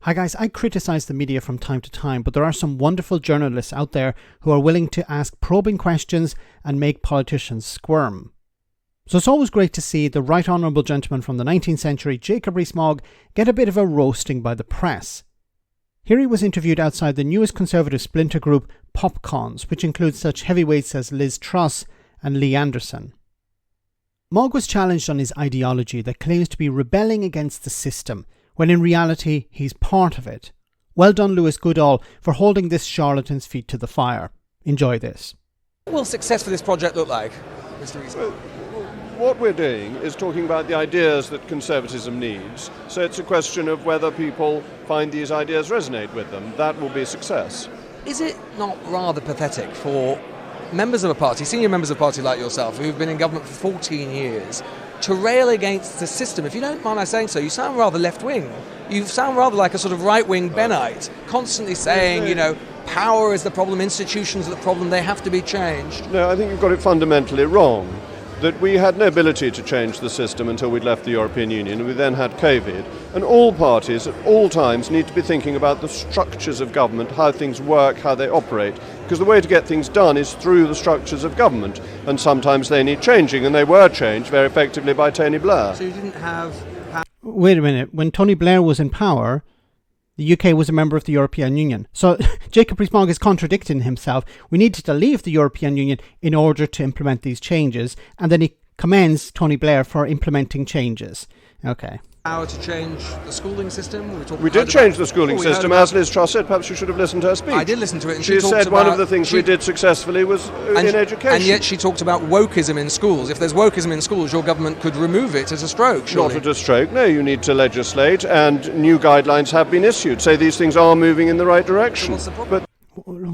Hi guys, I criticise the media from time to time, but there are some wonderful journalists out there who are willing to ask probing questions and make politicians squirm. So it's always great to see the Right Honourable Gentleman from the 19th century, Jacob Rees-Mogg, get a bit of a roasting by the press. Here he was interviewed outside the newest conservative splinter group, Popcons, which includes such heavyweights as Liz Truss and Lee Anderson. Mogg was challenged on his ideology that claims to be rebelling against the system, when in reality he's part of it. Well done, Lews Goodall, for holding this charlatan's feet to the fire. Enjoy this. What will success for this project look like, Mr. Rees-Mogg? What we're doing is talking about the ideas that conservatism needs. So it's a question of whether people find these ideas resonate with them. That will be success. Is it not rather pathetic for members of a party, senior members of a party like yourself, who've been in government for 14 years, to rail against the system? If you don't mind my saying so, you sound rather left-wing. You sound rather like a sort of right-wing Bennite, constantly saying, power is the problem, institutions are the problem, they have to be changed. No, I think you've got it fundamentally wrong. That we had no ability to change the system until we'd left the European Union. We then had COVID. And all parties at all times need to be thinking about the structures of government, how things work, how they operate. Because the way to get things done is through the structures of government. And sometimes they need changing, and they were changed very effectively by Tony Blair. So you didn't have... Wait a minute. When Tony Blair was in power, the UK was a member of the European Union. So Jacob Rees-Mogg is contradicting himself. We needed to leave the European Union in order to implement these changes. And then he commends Tony Blair for implementing changes. Okay. Power to change the schooling system? We did change the schooling system, as Liz Truss said. Perhaps you should have listened to her speech. I did listen to it. And she said one of the things we did successfully was in education. And yet she talked about wokeism in schools. If there's wokeism in schools, your government could remove it as a stroke, surely. Not at a stroke, no. You need to legislate, and new guidelines have been issued. Say these things are moving in the right direction. What's the problem?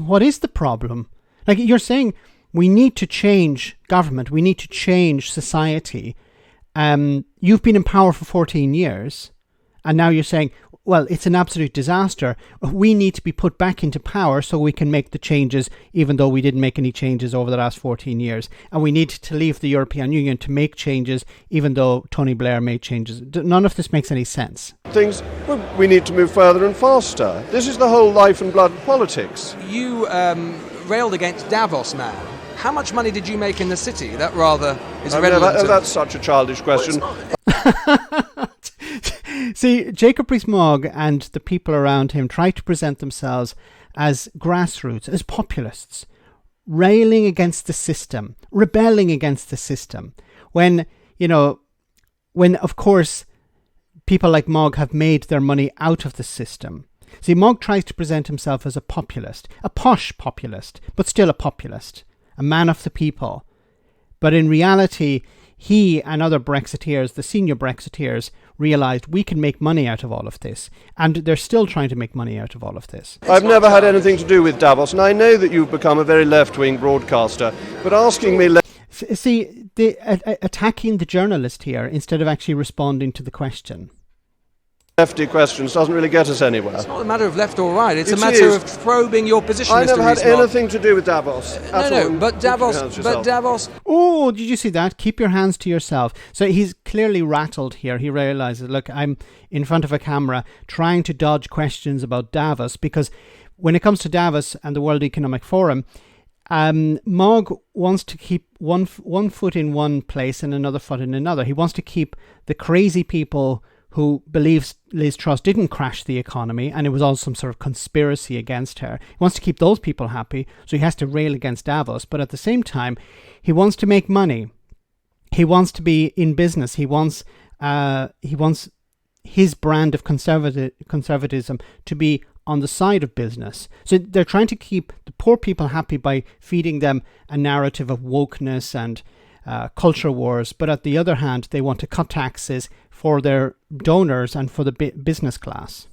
What is the problem? Like, you're saying we need to change government, we need to change society. You've been in power for 14 years, and now you're saying, well, it's an absolute disaster. We need to be put back into power so we can make the changes, even though we didn't make any changes over the last 14 years. And we need to leave the European Union to make changes, even though Tony Blair made changes. None of this makes any sense. We need to move further and faster. This is the whole life and blood of politics. You railed against Davos, man. How much money did you make in the city? That rather is relevant. That's such a childish question. See, Jacob Rees-Mogg and the people around him try to present themselves as grassroots, as populists, railing against the system, rebelling against the system, when of course people like Mogg have made their money out of the system. See, Mogg tries to present himself as a populist, a posh populist, but still a populist, a man of the people. But in reality, he and other Brexiteers, the senior Brexiteers, realised we can make money out of all of this. And they're still trying to make money out of all of this. I've never had anything to do with Davos, and I know that you've become a very left-wing broadcaster, but asking me... See, attacking the journalist here instead of actually responding to the question. Lefty questions doesn't really get us anywhere. It's not a matter of left or right. It's a matter of probing your position, Mr. I never had Rees-Mogg. anything to do with Davos. But Davos... Oh, did you see that? Keep your hands to yourself. So he's clearly rattled here. He realises, look, I'm in front of a camera trying to dodge questions about Davos, because when it comes to Davos and the World Economic Forum, Mogg wants to keep one foot in one place and another foot in another. He wants to keep the crazy people who believes Liz Truss didn't crash the economy and it was all some sort of conspiracy against her. He wants to keep those people happy, so he has to rail against Davos. But at the same time, he wants to make money. He wants to be in business. He wants his brand of conservatism to be on the side of business. So they're trying to keep the poor people happy by feeding them a narrative of wokeness and culture wars, but at the other hand, they want to cut taxes for their donors and for the business class.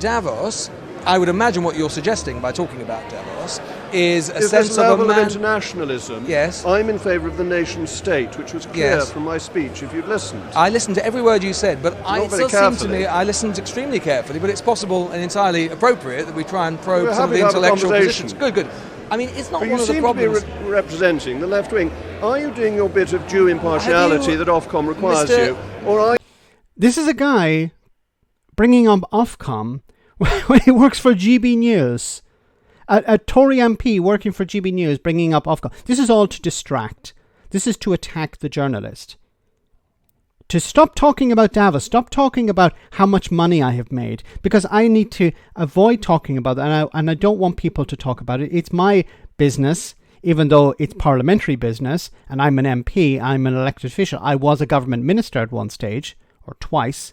Davos, I would imagine what you're suggesting by talking about Davos is a sense this of level a man... of internationalism. Yes. I'm in favour of the nation state, which was clear from my speech, if you'd listened. I listened to every word you said, but it still seemed to me I listened extremely carefully, but it's possible and entirely appropriate that we try and probe some of the intellectual positions. Good. I mean, it's not but one of the problems... You seem to be representing the left wing. Are you doing your bit of due impartiality that Ofcom requires you? Or are This is a guy bringing up Ofcom when he works for GB News. A Tory MP working for GB News bringing up Ofcom. This is all to distract. This is to attack the journalist. To stop talking about Davos, stop talking about how much money I have made, because I need to avoid talking about that, and I don't want people to talk about it. It's my business, even though it's parliamentary business, and I'm an MP, I'm an elected official. I was a government minister at one stage, or twice.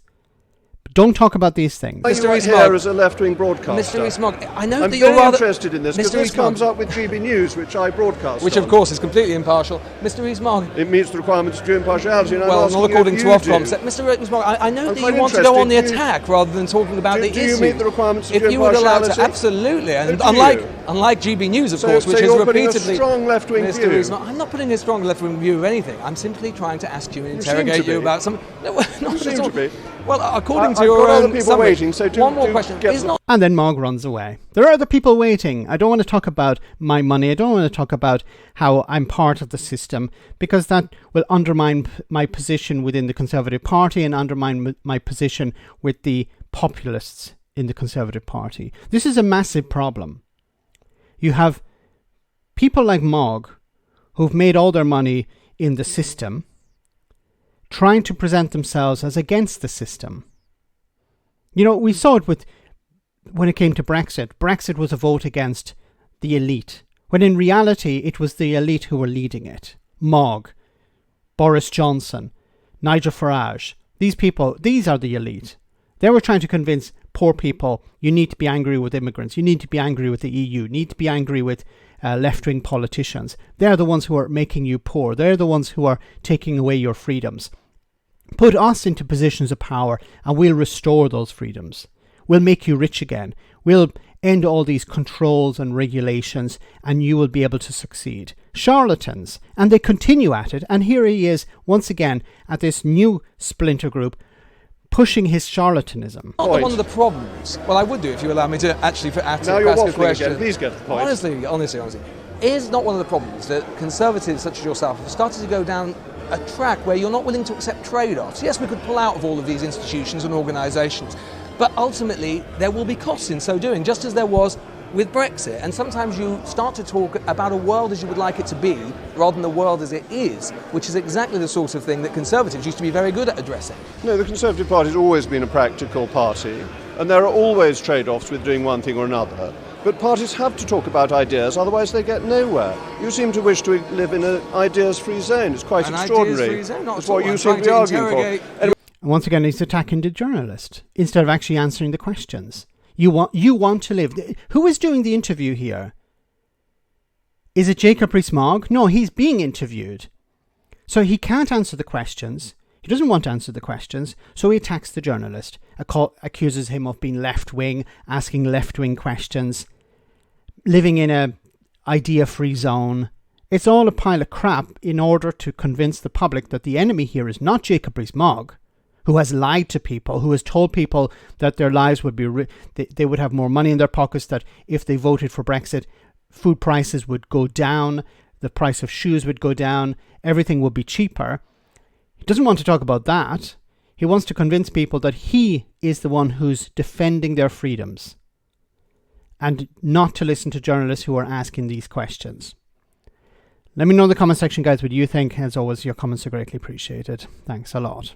But don't talk about these things. Mr. Rees-Mogg, here as a left-wing broadcaster. Mr. Rees-Mogg, I know I'm that you're very rather interested in this, because this comes up with GB News, which I broadcast which, of course, is completely impartial. Mr. Rees-Mogg. It meets the requirements of due impartiality, and I'm well, asking not according if to you Ofcom. do. Mr. Rees-Mogg, I know that you quite want to go on the interested. attack rather than talking about the Do issue. you meet the requirements of if due you were allowed to, impartiality? absolutely. And Do you? unlike GB News, of So course, which you're is putting a repeatedly strong left-wing Mr. view. Rees-Mogg, I'm not putting a strong left-wing view of anything. I'm simply trying to ask you and interrogate you about some. No, not seem at all. to be. Well, according to I've your got other own people summary, waiting, so one more question. get Is them. not And then Mogg runs away. There are other people waiting. I don't want to talk about my money. I don't want to talk about how I'm part of the system, because that will undermine my position within the Conservative Party and undermine my position with the populists in the Conservative Party. This is a massive problem. You have people like Mogg, who've made all their money in the system, trying to present themselves as against the system. You know, we saw it when it came to Brexit. Brexit was a vote against the elite, when in reality it was the elite who were leading it. Mogg, Boris Johnson, Nigel Farage. These people, these are the elite. They were trying to convince poor people, you need to be angry with immigrants, you need to be angry with the EU, you need to be angry with left-wing politicians. They're the ones who are making you poor. They're the ones who are taking away your freedoms. Put us into positions of power and we'll restore those freedoms. We'll make you rich again. We'll end all these controls and regulations and you will be able to succeed. Charlatans. And they continue at it. And here he is once again at this new splinter group pushing his charlatanism. not one of the problems. Well, I would do if you allow me to actually ask Now you're a waffling question. again. Please get the point. Honestly, is not one of the problems that conservatives such as yourself have started to go down a track where you're not willing to accept trade-offs. Yes, we could pull out of all of these institutions and organisations, but ultimately there will be costs in so doing, just as there was with Brexit. And sometimes you start to talk about a world as you would like it to be, rather than the world as it is, which is exactly the sort of thing that conservatives used to be very good at addressing. No, the Conservative Party has always been a practical party, and there are always trade-offs with doing one thing or another. But parties have to talk about ideas, otherwise they get nowhere. You seem to wish to live in an ideas-free zone. It's quite extraordinary. Ideas-free zone? Not That's at all. what you I'm seem to be trying to arguing for. interrogate Anyway, And once again, he's attacking the journalist instead of actually answering the questions. You want to live. Who is doing the interview here? Is it Jacob Rees-Mogg? No, he's being interviewed. So he can't answer the questions. He doesn't want to answer the questions, so he attacks the journalist, accuses him of being left-wing, asking left-wing questions, living in a idea-free zone. It's all a pile of crap in order to convince the public that the enemy here is not Jacob Rees-Mogg, who has lied to people, who has told people that their lives would be, they would have more money in their pockets, that if they voted for Brexit, food prices would go down, the price of shoes would go down, everything would be cheaper. He doesn't want to talk about that. He wants to convince people that he is the one who's defending their freedoms, and not to listen to journalists who are asking these questions. Let me know in the comment section, guys, what you think. As always, your comments are greatly appreciated. Thanks a lot.